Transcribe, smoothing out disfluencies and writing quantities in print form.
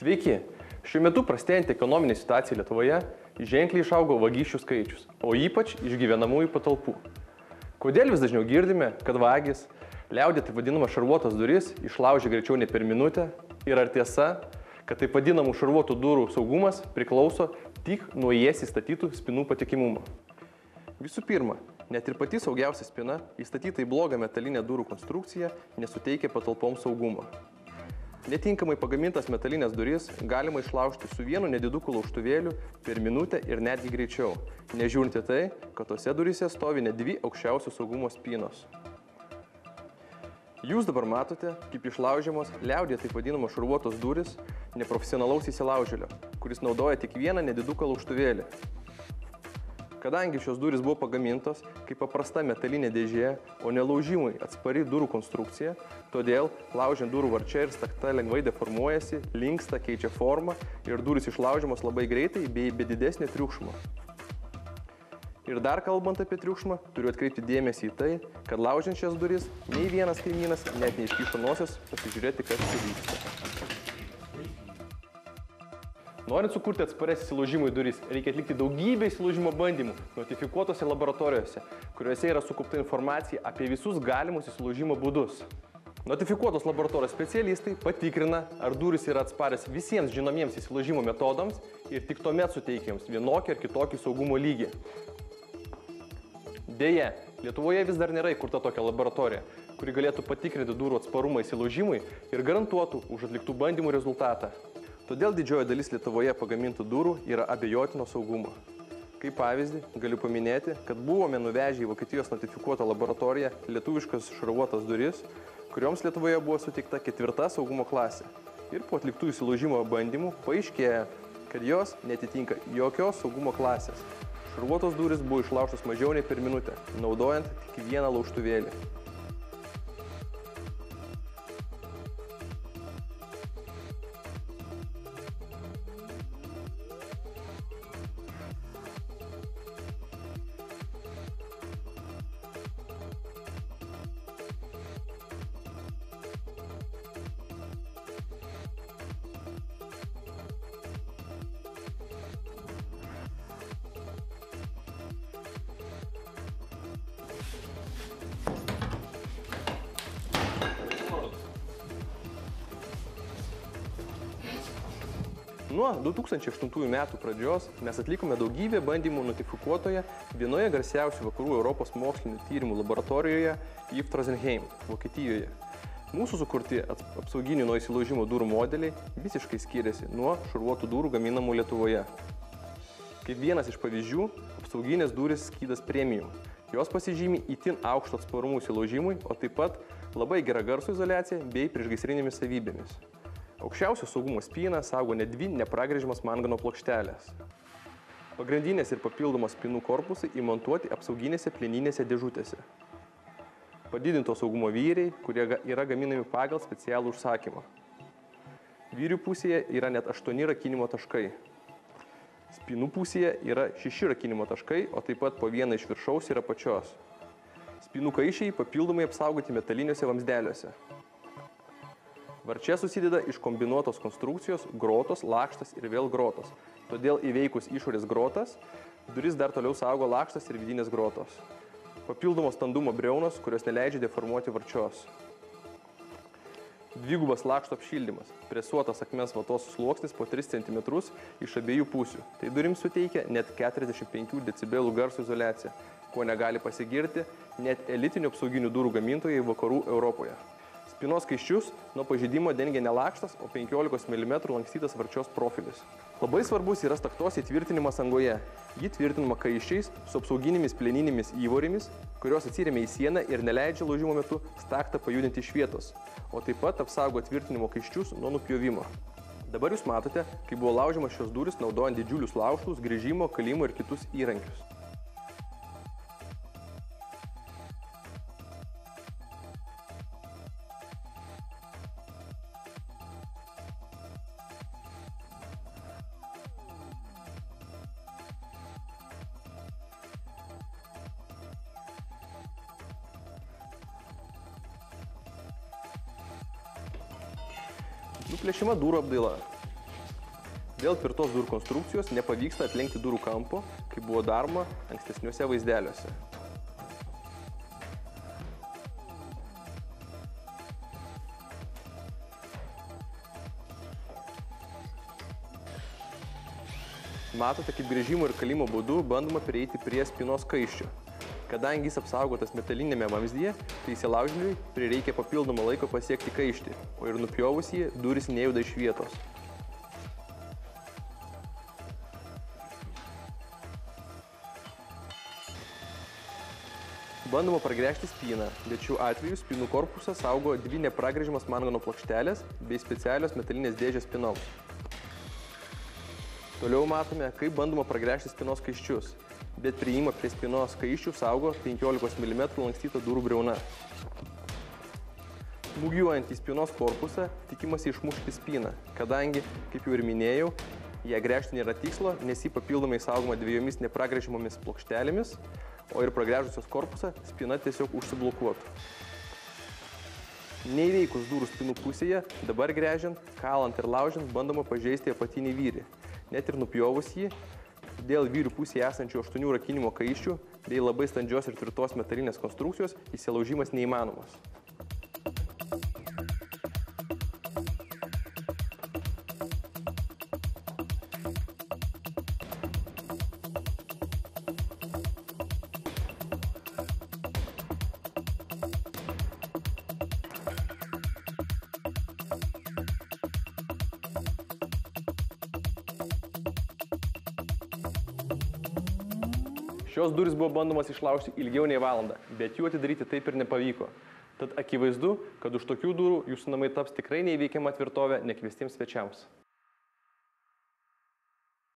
Sveiki! Šiuo metu prastėjant ekonominė situacija Lietuvoje ženkliai išaugo vagysčių skaičius, o ypač iš gyvenamųjų patalpų. Kodėl vis dažniau girdime, kad vagys, liaudyje taip vadinama šarvuotas duris, išlaužia greičiau nei per minutę? Ir ar tiesa, kad taip vadinamų šarvuotų durų saugumas priklauso tik nuo į jas įstatytų spynų patikimumo? Visų pirma, net ir pati saugiausia spyna, įstatyta į blogą metalinę durų konstrukciją, nesuteikia patalpoms saugumo. Netinkamai pagamintas metalinės duris galima išlaužti su vienu nediduku laužtuvėliu per minutę ir netgi greičiau, nežiūrint į tai, kad tose durise stovi net dvi aukščiausių saugumo spynos. Jūs dabar matote, kaip išlaužiamos liaudyje taip vadinamos šarvuotos duris neprofesionalaus įsilaužėlio, kuris naudoja tik vieną nediduką laužtuvėlį. Kadangi šios durys buvo pagamintos kaip paprasta metalinė dėžė, o ne laužimui atspari durų konstrukcija, todėl laužiant durų varčia ir stakta lengvai deformuojasi, linksta, keičia formą ir durys išlaužiamos labai greitai bei be didesnio triukšmo. Ir dar kalbant apie triukšmą, turiu atkreipti dėmesį į tai, kad laužiant šias duris, nei vienas kaimynas net neiškišo nosies pasižiūrėti, kas vyksta. Norint sukurti atsparias įsilaužimui duris, reikia atlikti daugybę įsilaužimo bandymų notifikuotose laboratorijose, kuriuose yra sukaupta informacija apie visus galimus įsilaužimo būdus. Notifikuotos laboratorijos specialistai patikrina, ar durys yra atsparios visiems žinomiems įsilaužimo metodams ir tik tuomet suteikia jiems vienokį ar kitokį saugumo lygį. Deja, Lietuvoje vis dar nėra įkurta tokia laboratorija, kuri galėtų patikrinti durų atsparumą įsilaužimui ir garantuotų už atliktų bandymų rezultatą. Todėl didžioji dalis Lietuvoje pagamintų durų yra abejotino saugumo. Kaip pavyzdį, galiu paminėti, kad buvome nuvežę į Vokietijos notifikuotą laboratoriją lietuviškas šarvuotas duris, kurioms Lietuvoje buvo suteikta 4 saugumo klasė. Ir po atliktų įsilaužimo bandymų paaiškėjo, kad jos netitinka jokios saugumo klasės. Šarvuotos durys buvo išlaužtos mažiau nei per minutę, naudojant tik vieną laužtuvėlį. Nuo 2008 metų pradžios mes atlikome daugybę bandymų notifikuotoje vienoje garsiausių vakarų Europos mokslinių tyrimų laboratorijoje JIF Trondheim, Vokietijoje. Mūsų sukurti apsauginių nuo įsilaužimo durų modeliai visiškai skiriasi nuo šarvuotų durų gaminamų Lietuvoje. Kaip vienas iš pavyzdžių, apsauginės durys Skydas Premium. Jos pasižymi itin aukšto atsparumų įsilaužimui, o taip pat labai gera garso izoliacija bei priešgaisrinėmis savybėmis. Aukščiausio saugumo spyną saugo net 2 nepragręžiamas mangano plokštelės. Pagrindinės ir papildomos spynų korpusai įmontuoti apsauginėse plieninėse dėžutėse. Padidinto saugumo vyriai, kurie yra gaminami pagal specialų užsakymą. Vyrių pusėje yra net 8 rakinimo taškai. Spynų pusėje yra 6 rakinimo taškai, o taip pat po vieną iš viršaus ir apačios. Spynų kaiščiai papildomai apsaugoti metaliniuose vamzdeliuose. Varčia susideda iš kombinuotos konstrukcijos, grotos, lakštas ir vėl grotos. Todėl įveikus išorės grotas, duris dar toliau saugo lakštas ir vidinės grotos. Papildomos standumo briaunos, kurios neleidžia deformuoti varčios. Dvigubas lakšto apšildymas. Presuotas akmens vatos sluoksnis po 3 cm iš abiejų pusių. Tai durims suteikia net 45 decibelų garso izoliaciją, kuo negali pasigirti net elitinių apsauginių durų gamintojai vakarų Europoje. Spynos kaiščius nuo pažeidimo dengia ne lakštas, o 15 mm lankstytas varčios profilis. Labai svarbus yra staktos įtvirtinimas angoje. Ji tvirtinama kaiščiais su apsauginėmis plieninėmis įvorėmis, kurios atsiremia į sieną ir neleidžia laužimo metu staktą pajudinti iš vietos, o taip pat apsaugo tvirtinimo kaiščius nuo nupjovimo. Dabar jūs matote, kaip buvo laužiamas šios durys naudojant didžiulius laužtus, grįžimo, kalimo ir kitus įrankius. Nuplėšima durų apdaila. Dėl tvirtos durų konstrukcijos nepavyksta atlenkti durų kampo, kaip buvo daroma ankstesniuose vaizdeliuose. Matote, kaip gręžimo ir kalimo būdu bandoma prieiti prie spynos kaiščio. Kadangi jis apsaugotas metalinėme vamzdyje, tai įsilaužėliui prireikia papildomą laiko pasiekti kaištį, o ir nupjovus jį, durys nejuda iš vietos. Bandoma pragręžti spyną, bet šiuo atveju spynų korpusą saugo dvi nepragręžiamos mangano plokštelės bei specialios metalinės dėžės spynoms. Toliau matome, kaip bandoma pragręžti spynos kaiščius, bet priėjimą prie spynos kaiščių saugo 15 mm lankstyta durų briauna. Smūgiuojant į spynos korpusą, tikimasi išmušti spyną, kadangi, kaip jau ir minėjau, ją gręžti nėra tikslo, nes ji papildomai saugoma dviejomis nepragręžimomis plokštelėmis, o ir pragręžusios korpusą spyna tiesiog užsiblokuotų. Neįveikus durų spynų pusėje, dabar gręžiant, kalant ir laužiant bandoma pažeisti apatinį vyrį. Net ir nupjovus jį, dėl vyrių pusėje esančių 8 rakinimo kaiščių bei labai standžios ir tvirtos metalinės konstrukcijos įsilaužimas neįmanomas. Šios durys buvo bandomas išlaužti ilgiau nei valandą, bet jų atidaryti taip ir nepavyko. Tad akivaizdu, kad už tokių durų jūsų namai taps tikrai neįveikiama tvirtovė nekviestiems svečiams.